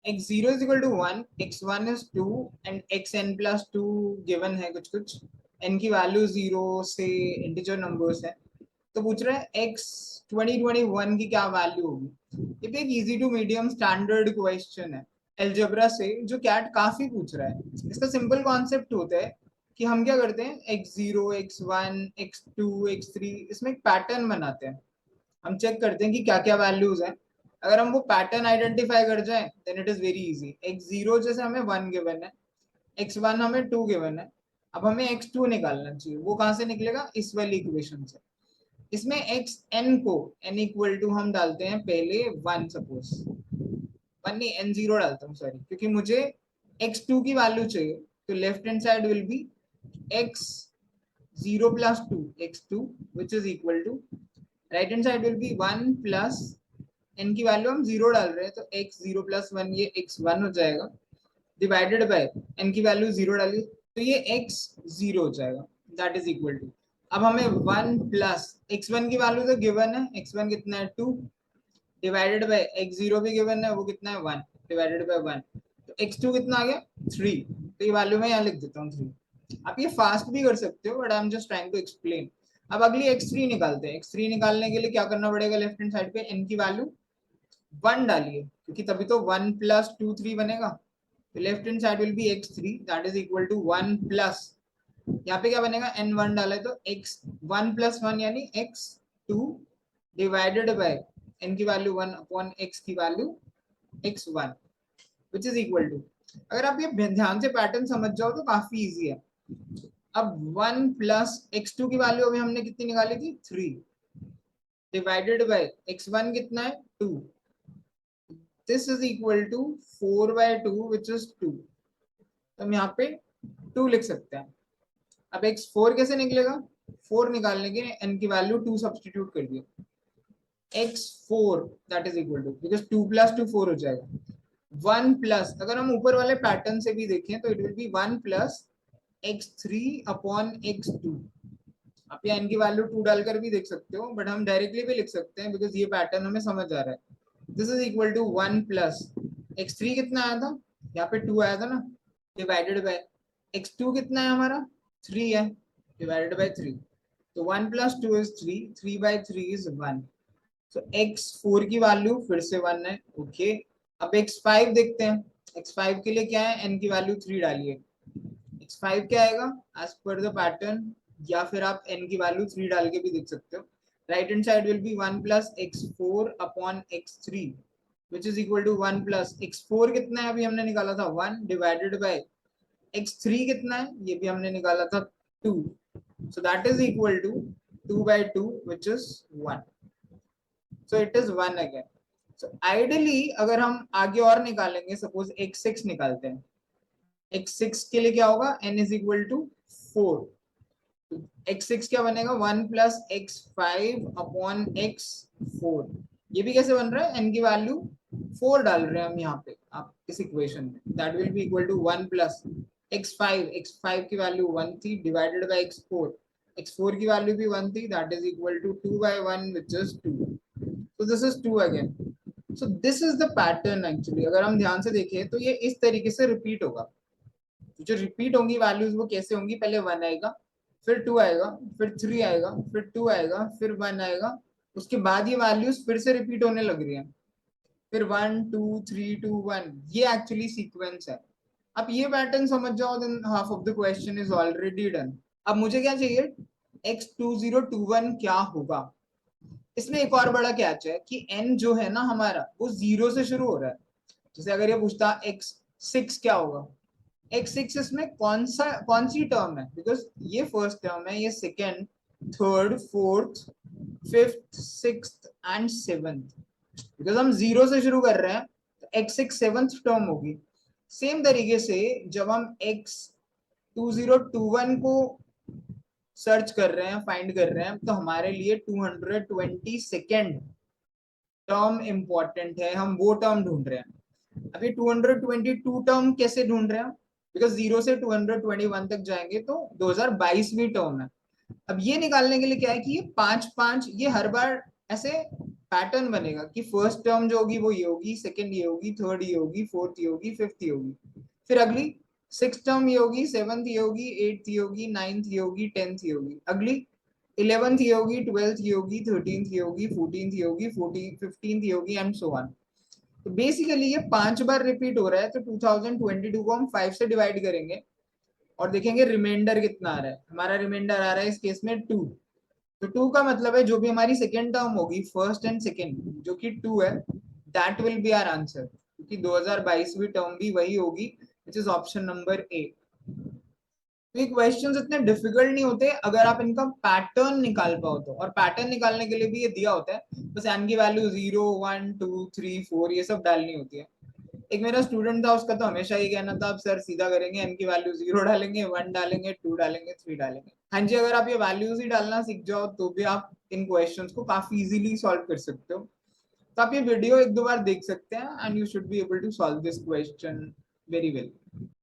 x0 is equal to 1, x1 is 2 and xn plus 2 given है कुछ कुछ, n की वैल्यू 0 से इंटीजर नंबर्स है, तो पूछ रहा है x 2021 की क्या वैल्यू होगी। ये भी एक easy to medium standard question है एल्जेब्रा से, जो कैट काफी पूछ रहा है। इसका सिंपल कॉन्सेप्ट होता है कि हम क्या करते हैं, x0 x1 x2 x3 इसमें एक पैटर्न बनाते हैं। हम चेक करते हैं कि क्या क्या वैल्यूज हैं। अगर हम वो पैटर्न आइडेंटिफाई कर जाए then it is very easy. x0 जैसे हमें 1 गिवन है, x1 हमें 2 गिवन है, अब हमें x2 निकालना चाहिए। वो कहाँ से निकलेगा, इस वाली इक्वेशन से। इसमें xn को n इक्वल टू हम डालते हैं पहले 1, सपोज 1 नहीं n0 डालता हूँ सॉरी, क्योंकि मुझे x2 की वैल्यू चाहिए। तो left hand side will B x0 plus 2 x2 which is equal to right hand side will be 1 plus n की वैल्यू हम 0 डाल रहे हैं तो x0 plus 1 ये x1 हो जाएगा, डिवाइडेड बाय n की वैल्यू 0 डाली तो ये x0 हो जाएगा, दैट इज इक्वल टू। अब हमें 1 प्लस x1 की वैल्यू तो गिवन है, x1 कितना है 2, डिवाइडेड बाय x0 भी गिवन है, वो कितना है 1, डिवाइडेड बाय 1, तो x2 कितना आ गया 3। तो ये वैल्यू मैं यहाँ लिख देता हूँ 3। आप ये फास्ट भी कर सकते हो but I am just trying to explain. अब अगली x3 निकालते हैं। x3 निकालने के लिए क्या करना पड़ेगा, लेफ्ट हैंड साइड पे n की वैल्यू 1 डालिए, क्योंकि तभी तो 1 प्लस 2 3 बनेगा। तो left hand side will be x3 that is equal to 1 plus, यहाँ पे क्या बनेगा n1 डाले तो x1 प्लस 1 यानी x2 डिवाइडेड बाय n की वैल्यू 1 अपॉन x की value x1 which is equal to. अगर आप ये ध्यान से पैटर्न समझ जाओ तो काफी इजी है। अब 1 प्लस x2 की वैल्यू अभी हमने कितनी निकाली थी 3, डिवाइडेड बाय x1 कितना है 2, this is equal to 4 by 2 which is 2। तो हम यहाँ पे 2 लिख सकते हैं। अब x4 कैसे निकलेगा, 4 निकालने के लिए n की वैल्यू 2 सब्सटीट्यूट कर दिया, x4 that is equal to, because 2 plus 2 4 हो जाएगा। 1 प्लस, अगर हम ऊपर वाले पैटर्न से भी देखें तो it will be 1 plus x3 upon x2। आप यहाँ n की वैल्यू 2 डालकर भी देख सकते हो बट हम डायरेक्टली भी लिख सकते हैं बिकॉज ये पैटर्न हमें समझ आ रहा है। This is equal to 1 plus x3 कितना आया था, यहाँ पे 2 आया था ना, डिवाइडेड बाय x2 कितना है हमारा 3 है, डिवाइडेड बाय 3। तो 1 प्लस 2 इज 3, 3 बाय 3 इज 1। तो x4 की वैल्यू फिर से 1 है, ओके। अब x5 देखते हैं। x5 के लिए क्या है, n की वैल्यू 3 डालिए, x5 क्या आएगा एज पर द पैटर्न, या फिर आप n की वैल्यू 3 डाल के भी देख सकते हो। Right hand side will be 1 plus x4 upon x3 which is equal to 1 plus x4 कितना है अभी हमने निकाला था 1, डिवाइडेड बाय x3 कितना है ये भी हमने निकाला था 2, so that is equal to 2 by 2 which is 1, so it is 1 again। so ideally अगर हम आगे और निकालेंगे, सपोज x6 निकालते हैं, x6 के लिए क्या होगा, n is equal to 4, x6 क्या बनेगा 1 प्लस x5 अपॉन x4। ये भी कैसे बन रहा है, n की वैल्यू 4 डाल रहे हैं हम यहाँ पे आप इस इक्वेशन में, that will be equal to 1 plus x5 की वैल्यू 1 थी, डिवाइडेड बाय x4 की वैल्यू भी 1 थी, that is equal to 2 by 1 which is 2, so this is 2 again। so this is the pattern actually। अगर हम ध्यान से देखें तो ये इस तरीके से रिपीट होगा। जो रिपीट होंगी वैल्यूज वो कैसे होंगी, पहले 1 आएगा, फिर 2 आएगा, फिर 3 आएगा, फिर 2 आएगा, फिर 1 आएगा, उसके बाद ये वैल्यूज फिर से रिपीट होने लग रही हैं, फिर 1 2 3 2 1, ये एक्चुअली सीक्वेंस है। अब ये पैटर्न समझ जाओ than half of the question is already done. अब मुझे क्या चाहिए, x2021 क्या होगा। इसमें एक और बड़ा कैच है कि n जो है ना हमारा वो 0 से शुरू हो रहा है। जैसे अगर ये पूछता x6 क्या होगा, x6 इसमें कौन सी टर्म है, बिकॉज ये फर्स्ट टर्म है, ये second, third, fourth, fifth, sixth and seventh. Because हम 0 से शुरू कर रहे हैं तो x6 सेवेंथ टर्म होगी। सेम तरीके से जब हम x2021 को सर्च कर रहे हैं, फाइंड कर रहे हैं, तो हमारे लिए 222nd टर्म इंपॉर्टेंट है, हम वो टर्म ढूंढ रहे हैं। अभी 222 टर्म कैसे ढूंढ रहे हैं, बिकॉज 0 से 221 तक जाएंगे तो 2022वीं टर्म है। अब ये निकालने के लिए क्या है कि ये 5 5 ये हर बार ऐसे पैटर्न बनेगा कि फर्स्ट टर्म जो होगी वो ये होगी, सेकंड ये होगी, थर्ड ये होगी, फोर्थ ये होगी, फिफ्थ ये होगी, फिर अगली सिक्स टर्म ये होगी, सेवंथ ये होगी, एट्थ ये होगी, नाइन्थ ये होगी, टेंथ ये होगी, अगली 11th ये होगी, 12th ये होगी, 13th ये होगी, 14th ये होगी, 15th ये होगी एंड सो ऑन। तो बेसिकली ये 5 बार रिपीट हो रहा है, तो 2022 को हम 5 से डिवाइड करेंगे और देखेंगे रिमाइंडर कितना आ रहा है। हमारा रिमाइंडर आ रहा है इस केस में 2। तो 2 का मतलब है जो भी हमारी सेकेंड टर्म होगी, फर्स्ट एंड सेकेंड, जो कि 2 है, that will be our answer, क्योंकि 2022वीं टर्म भी वही होगी, which is option number A. तो ये क्वेश्चंस इतने डिफिकल्ट नहीं होते अगर आप इनका पैटर्न निकाल पाओ तो, और पैटर्न निकालने के लिए भी ये दिया होता है, बस एन की वैल्यू 0 1 2 3 4 ये सब डालनी होती है। एक मेरा स्टूडेंट था, उसका तो हमेशा ही कहना था, अब सर सीधा करेंगे, एन की वैल्यू 0 डालेंगे, 1 डालेंगे, 2 डालेंगे, 3 डालेंगे। हाँ जी, अगर आप ये वैल्यूज ही डालना सीख जाओ तो भी आप इन क्वेश्चंस को काफी इजीली सॉल्व कर सकते हो। तो आप ये वीडियो एक दो बार देख सकते हैं and you should be able to solve this question very well.